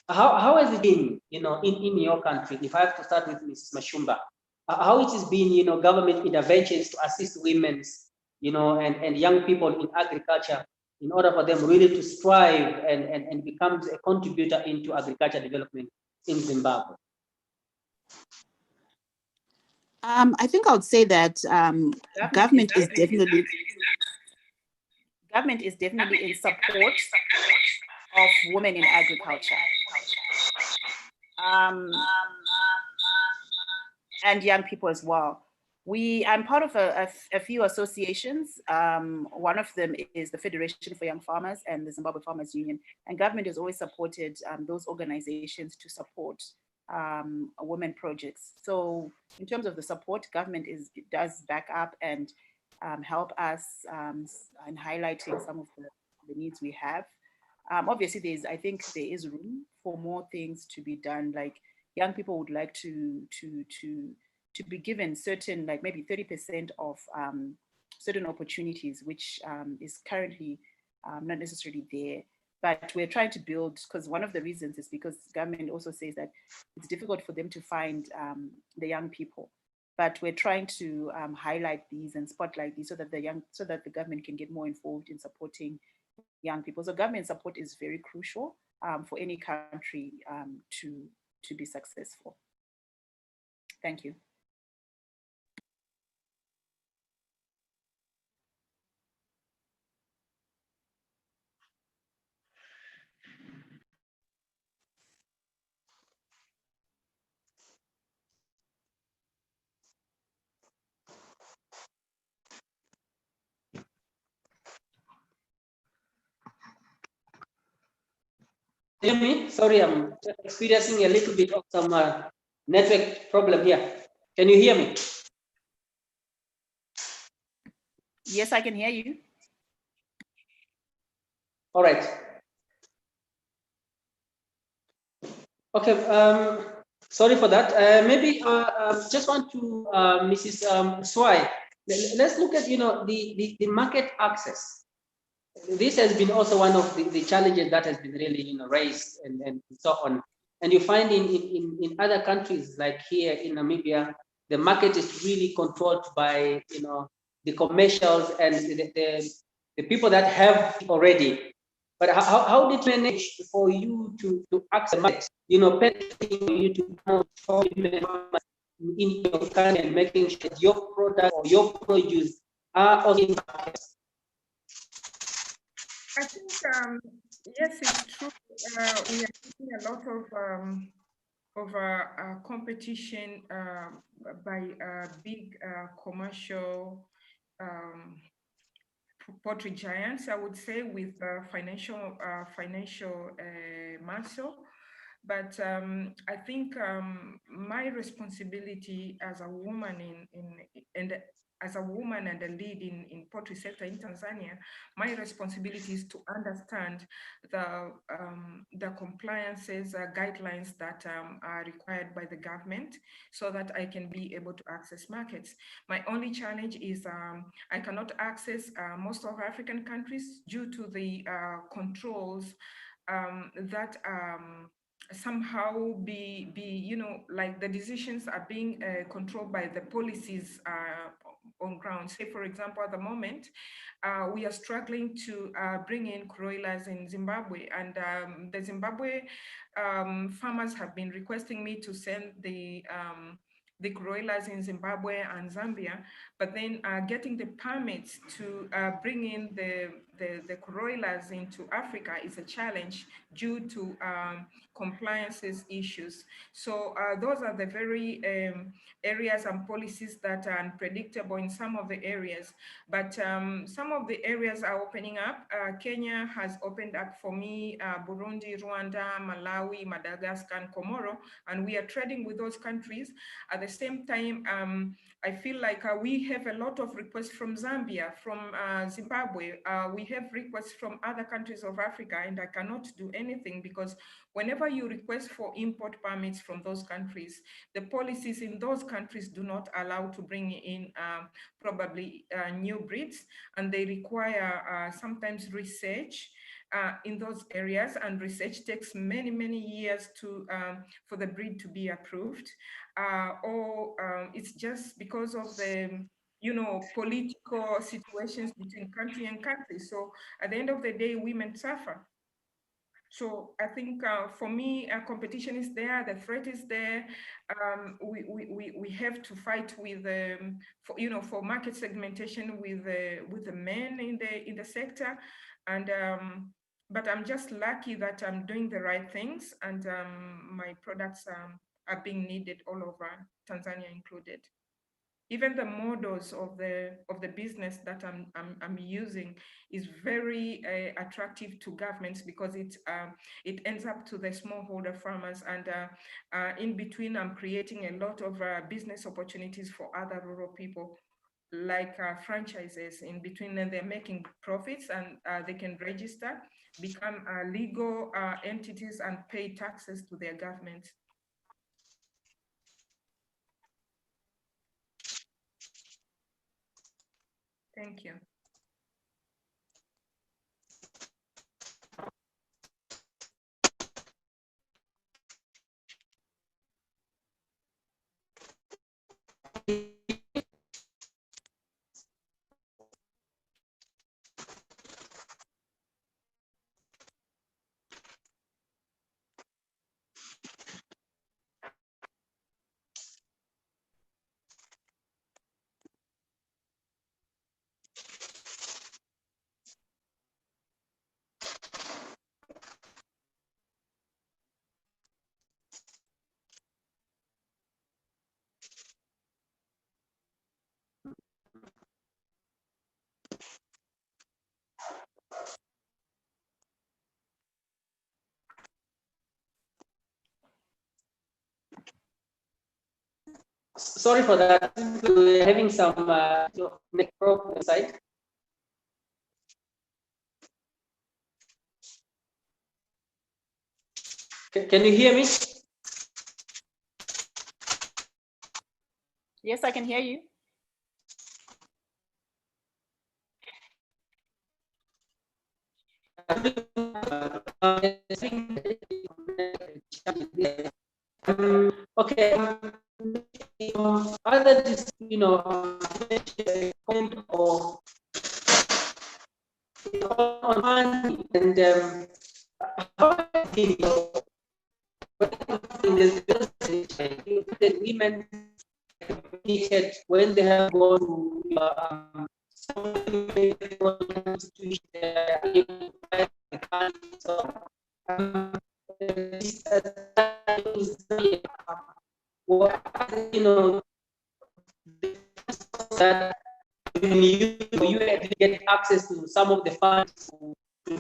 how has it been, in your country? If I have to start with Mrs. Mashumba, how it has been, government interventions to assist women, and young people in agriculture in order for them really to strive and become a contributor into agriculture development in Zimbabwe? I think I would say that government is definitely in support of women in agriculture. And young people as well. I'm part of a few associations. One of them is the Federation for Young Farmers and the Zimbabwe Farmers Union. And government has always supported those organizations to support women projects. So in terms of the support, government does back up and help us in highlighting some of the needs we have. Obviously, I think there is room for more things to be done. Like young people would like to be given certain, like maybe 30% of certain opportunities, which is currently not necessarily there. But we're trying to build, because one of the reasons is because government also says that it's difficult for them to find the young people. But we're trying to highlight these and spotlight these so that the government can get more involved in supporting young people. So government support is very crucial for any country to be successful. Thank you. Hear me? Sorry, I'm experiencing a little bit of some network problem here. Can you hear me? Yes, I can hear you. All right. Okay. Sorry for that. Maybe just want to Mrs. Swai. Let's look at the market access. This has been also one of the challenges that has been really raised and so on. And you find in other countries like here in Namibia, the market is really controlled by the commercials and the people that have already. But how did you manage for you to access the market? Penetrating for you to show in your country and making sure that your product or your produce are also in markets. I think, yes, it's true. We are seeing a lot of competition by big commercial poultry giants, I would say, with financial muscle. But I think my responsibility as a woman as a woman and a lead in poultry sector in Tanzania, my responsibility is to understand the compliances, guidelines that are required by the government so that I can be able to access markets. My only challenge is I cannot access most of African countries due to the controls that somehow be like the decisions are being controlled by the policies on ground. Say, for example, at the moment, we are struggling to bring in broilers in Zimbabwe, and the Zimbabwe farmers have been requesting me to send the broilers in Zimbabwe and Zambia, but then getting the permits to bring in the broilers into Africa is a challenge due to compliances issues. So those are the very areas and policies that are unpredictable in some of the areas, but some of the areas are opening up. Kenya has opened up for me, Burundi, Rwanda, Malawi, Madagascar, and Comoro, and we are trading with those countries. At the same time, I feel like we have a lot of requests from Zambia, from Zimbabwe. We have requests from other countries of Africa, and I cannot do anything because whenever you request for import permits from those countries, the policies in those countries do not allow to bring in probably new breeds, and they require sometimes research in those areas, and research takes many years to for the breed to be approved, or it's just because of the political situations between country and country. So at the end of the day, women suffer. So I think for me, competition is there, the threat is there. We have to fight with for market segmentation with the men in the sector, and but I'm just lucky that I'm doing the right things, and my products are being needed all over, Tanzania included. Even the models of the business that I'm using is very attractive to governments because it ends up to the smallholder farmers, and in between I'm creating a lot of business opportunities for other rural people, like franchises in between, and they're making profits, and they can register, become legal entities, and pay taxes to their government. Thank you. Sorry for that. We're having some neck problem inside. Can you hear me? Yes, I can hear you. Okay. Other, point or on money and the women when they have gone to some institution, so that you get access to some of the funds to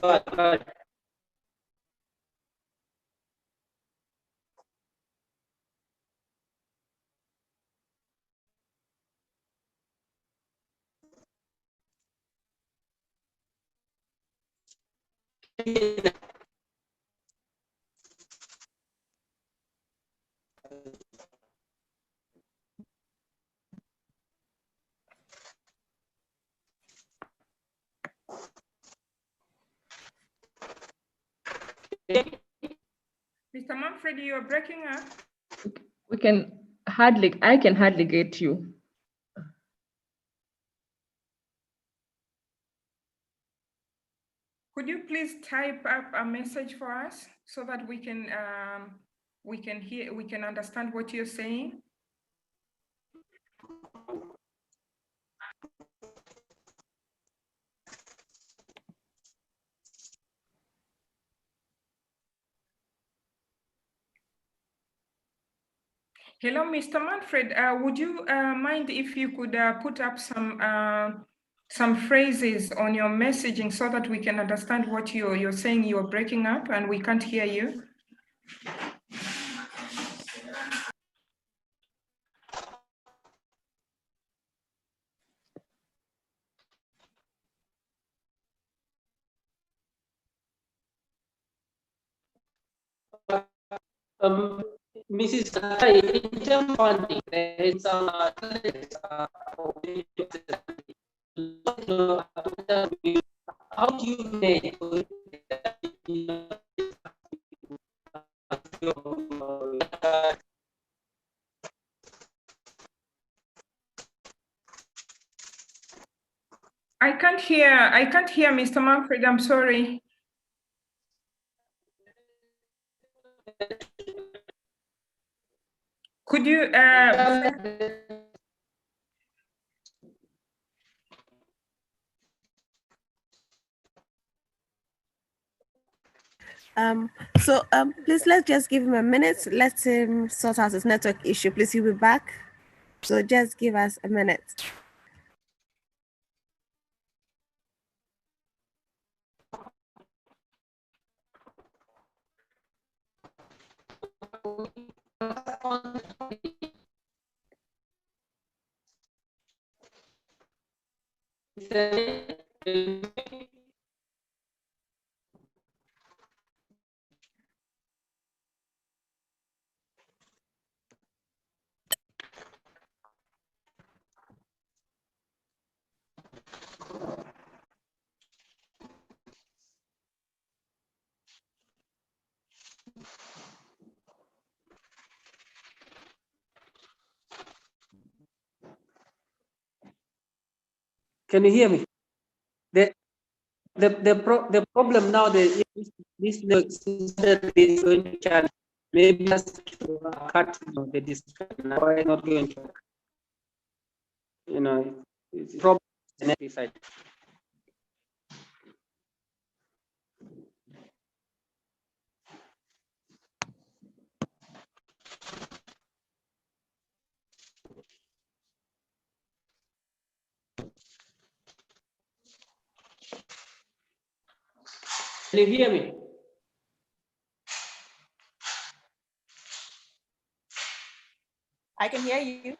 Mr. Manfred, you're breaking up. I can hardly get you. Could you please type up a message for us so that we can hear, we can understand what you're saying? Hello, Mr. Manfred. Would you mind if you could put up some phrases on your messaging so that we can understand what you're saying? You're breaking up and we can't hear you. Mrs. Sakai, in terms of funding, there is some how do you manage I can't hear Mr. Manfred, I'm sorry. Could you please let's just give him a minute. Let him sort out his network issue. Please, he'll be back. So just give us a minute. Can you hear me? The problem now that this system is going to charge, maybe just to cut the discussion. Why not going to, it's problem on every side. Can you hear me? I can hear you.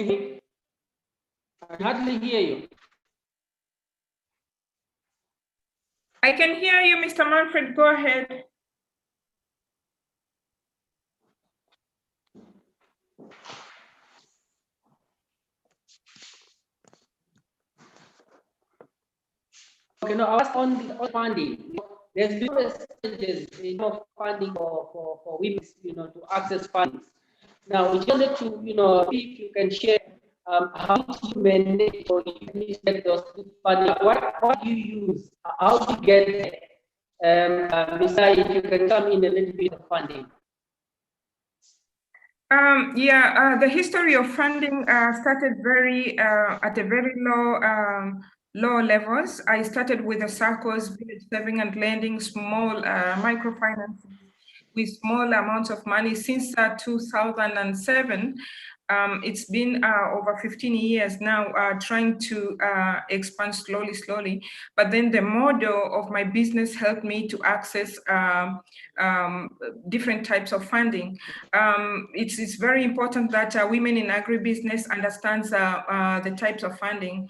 I can hardly hear you. I can hear you, Mr. Manfred. Go ahead. Okay, no, I was on the funding. There's been stages, funding for women, to access funding. Now, we just wanted to, if you can share how do you manage or you get those funding? What do you use? How do you get there? Besides, if you can come in a little bit of funding. The history of funding started very at a very low levels. I started with the SACCOs, village saving and lending, small microfinance with small amounts of money since 2007. It's been over 15 years now trying to expand slowly. But then the model of my business helped me to access different types of funding. It's very important that women in agribusiness understands the types of funding.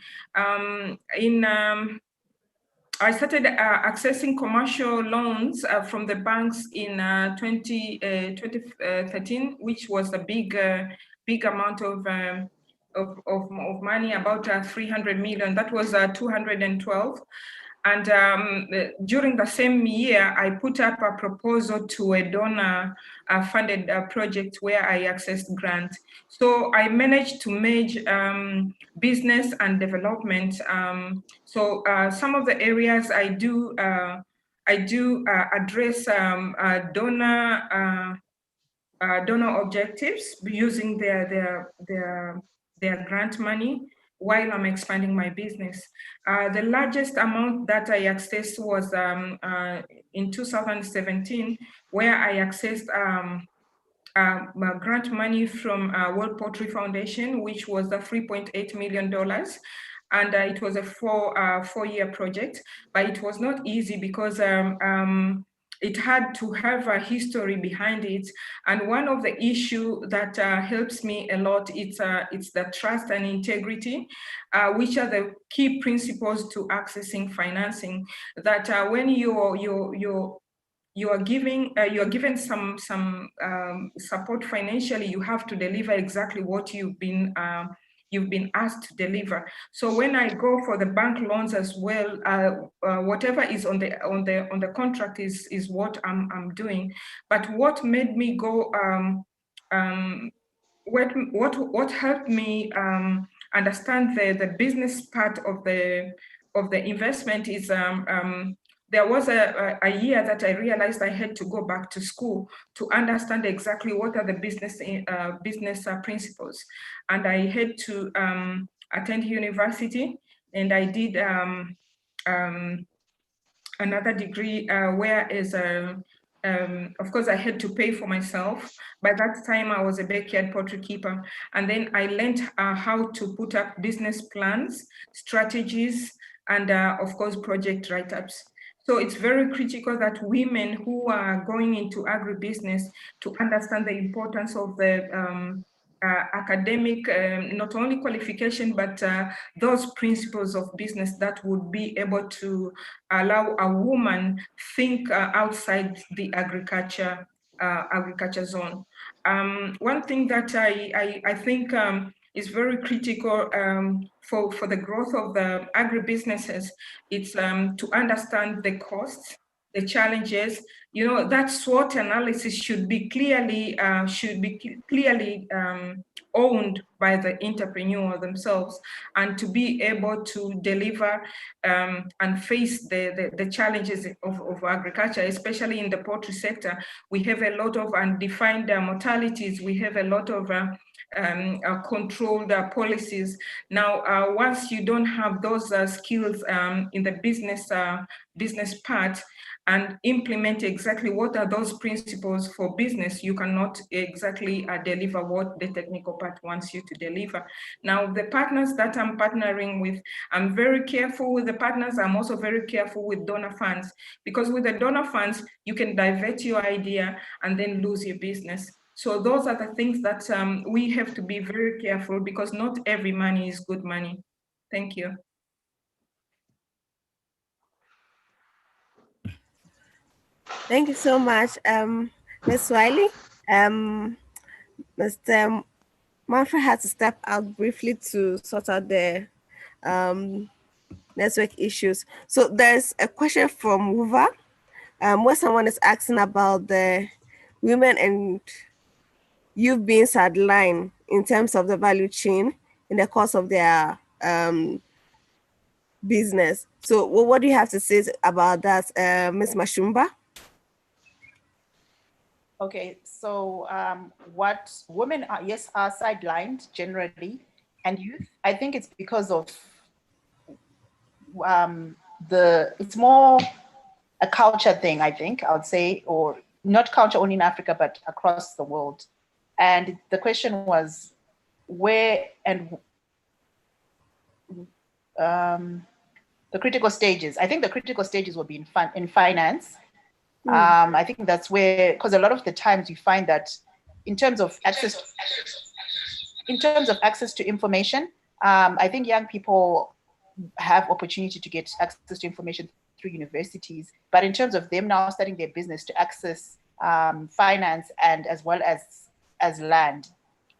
I started accessing commercial loans from the banks in 2013, which was a big amount of money, about 300 million. That was 212. And during the same year, I put up a proposal to a donor-funded project where I accessed grant. So I managed to merge business and development. So some of the areas I do address donor objectives using their grant money while I'm expanding my business. The largest amount that I accessed was in 2017, where I accessed grant money from World Poultry Foundation, which was the $3.8 million. And it was a four-year project, but it was not easy because it had to have a history behind it. And one of the issue that helps me a lot, it's the trust and integrity, which are the key principles to accessing financing. That when you are given some support financially, you have to deliver exactly what you've been asked to deliver. So when I go for the bank loans as well, whatever is on the contract is what I'm doing. But what made me go, what helped me understand the business part of the investment is there was a year that I realized I had to go back to school to understand exactly what are the business principles. And I had to attend university, and I did another degree where is of course I had to pay for myself. By that time I was a backyard poultry keeper, and then I learned how to put up business plans, strategies, and of course project write-ups. So it's very critical that women who are going into agribusiness to understand the importance of the academic, not only qualification, but those principles of business that would be able to allow a woman think outside the agriculture zone. One thing that I think is very critical for the growth of the agribusinesses, it's to understand the costs, the challenges. That SWOT analysis should be clearly owned by the entrepreneur themselves, and to be able to deliver and face the challenges of agriculture, especially in the poultry sector. We have a lot of undefined mortalities. We have a lot of controlled policies. Now, once you don't have those skills in the business part and implement exactly what are those principles for business, you cannot exactly deliver what the technical part wants you to deliver. Now, the partners that I'm partnering with, I'm very careful with the partners. I'm also very careful with donor funds, because with the donor funds, you can divert your idea and then lose your business. So those are the things that we have to be very careful, because not every money is good money. Thank you. Thank you so much, Ms. Wiley. Mr. Manfred had to step out briefly to sort out the network issues. So there's a question from Wuva, where someone is asking about the women and youth being sidelined in terms of the value chain in the course of their business. So what do you have to say about that, Ms. Mashumba? Okay, so what women are, yes, are sidelined generally, and youth, I think it's because of it's more a culture thing, I think, I would say, or not culture only in Africa, but across the world. And the question was where and the critical stages. I think the critical stages will be in finance. I think that's where, because a lot of the times you find that in terms of access to information, I think young people have opportunity to get access to information through universities, but in terms of them now starting their business to access finance and as well as land,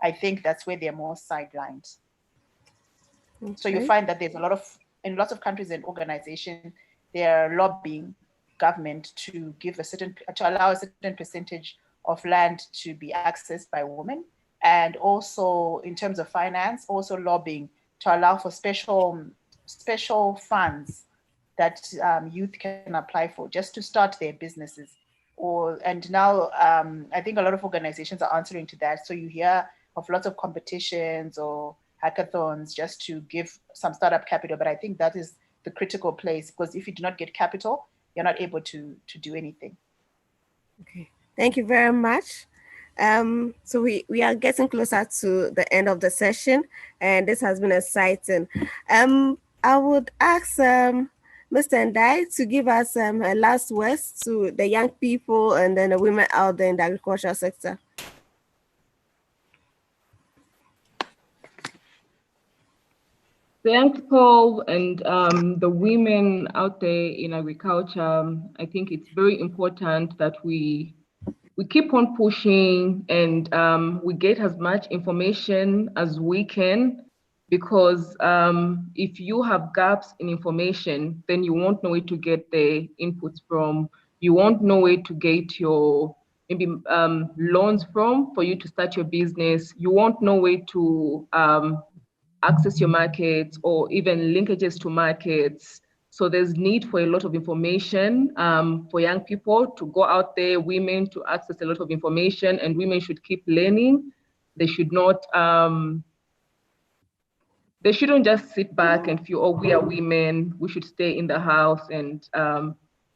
I think that's where they're more sidelined. Okay. So you find that there's in lots of countries and organizations, they're lobbying government to allow a certain percentage of land to be accessed by women, and also in terms of finance, also lobbying to allow for special funds that youth can apply for just to start their businesses. And now I think a lot of organizations are answering to that. So you hear of lots of competitions or hackathons just to give some startup capital, but I think that is the critical place, because if you do not get capital, you're not able to do anything. Okay, thank you very much. So we are getting closer to the end of the session, and this has been exciting. I would ask Mr. Ndai to give us a last words to the young people and then the women out there in the agricultural sector. The young people and the women out there in agriculture, I think it's very important that we keep on pushing and we get as much information as we can, because if you have gaps in information, then you won't know where to get the inputs from. You won't know where to get your maybe loans from for you to start your business. You won't know where to access your markets or even linkages to markets. So there's need for a lot of information for young people to go out there, women to access a lot of information, and women should keep learning. They should not, they shouldn't just sit back and feel, oh, we are women, we should stay in the house and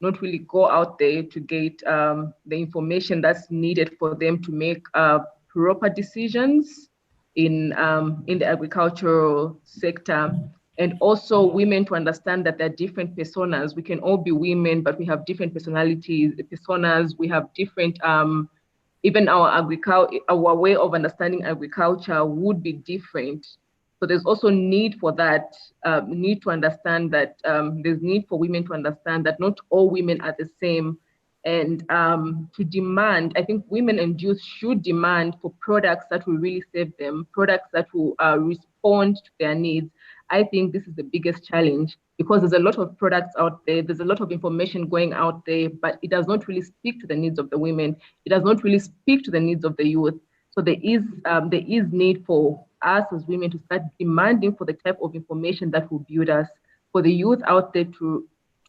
not really go out there to get the information that's needed for them to make proper decisions in the agricultural sector. And also women to understand that there are different personas. We can all be women, but we have different personalities, personas. We have different, even our way of understanding agriculture would be different. So there's also need for that, need to understand that there's need for women to understand that not all women are the same. And to demand, I think women and youth should demand for products that will really save them, products that will respond to their needs. I think this is the biggest challenge, because there's a lot of products out there, there's a lot of information going out there, but it does not really speak to the needs of the women. It does not really speak to the needs of the youth. So there is need for us as women to start demanding for the type of information that will build us, for the youth out there to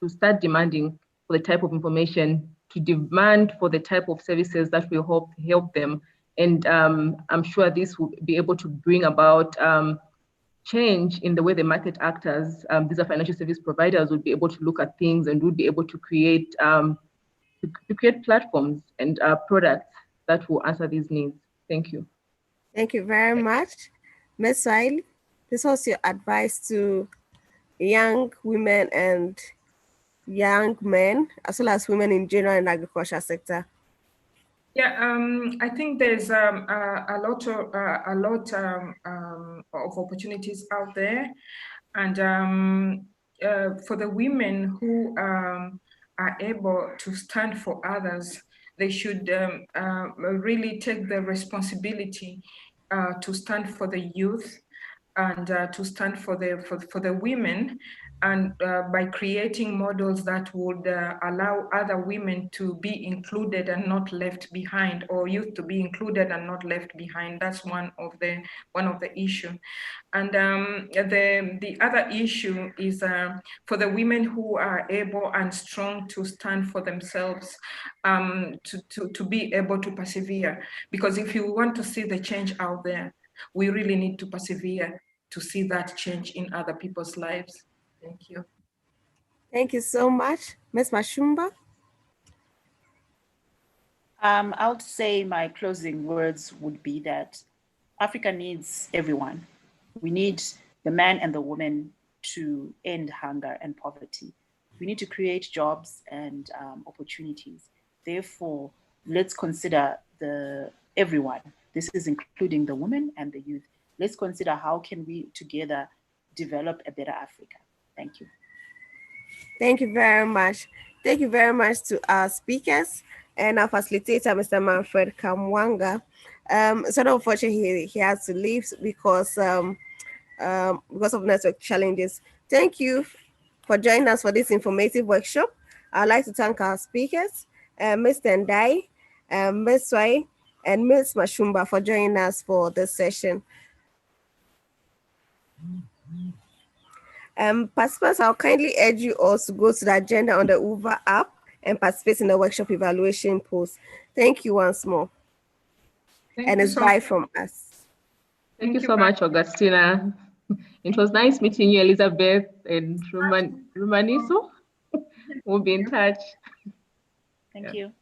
start demanding for the type of information, to demand for the type of services that will help them. And I'm sure this will be able to bring about change in the way the market actors, these are financial service providers, would be able to look at things and would be able to create platforms and products that will answer these needs. Thank you. Thank you very much. Ms. Wiley, this was your advice to young women and young men, as well as women in general in the agriculture sector. Yeah, I think there's a lot of opportunities out there, and for the women who are able to stand for others, they should really take the responsibility to stand for the youth and to stand for the women, and by creating models that would allow other women to be included and not left behind, or youth to be included and not left behind. That's one of the issue. And the other issue is for the women who are able and strong to stand for themselves, to be able to persevere. Because if you want to see the change out there, we really need to persevere to see that change in other people's lives. Thank you. Thank you so much. Ms. Mashumba? I would say my closing words would be that Africa needs everyone. We need the man and the woman to end hunger and poverty. We need to create jobs and opportunities. Therefore, let's consider everyone. This is including the women and the youth. Let's consider how can we together develop a better Africa. Thank you. Thank you very much. Thank you very much to our speakers and our facilitator, Mr. Manfred Kamwanga. So unfortunately, he has to leave because of network challenges. Thank you for joining us for this informative workshop. I'd like to thank our speakers, Ms. Tendai, Ms. Swai, and Ms. Mashumba for joining us for this session. Participants, I'll kindly urge you all to go to the agenda on the Uber app and participate in the workshop evaluation post. Thank you once more. And it's bye from us. Thank you so much, Augustina. It was nice meeting you, Elizabeth and Romaniso. We'll be in touch. Thank you.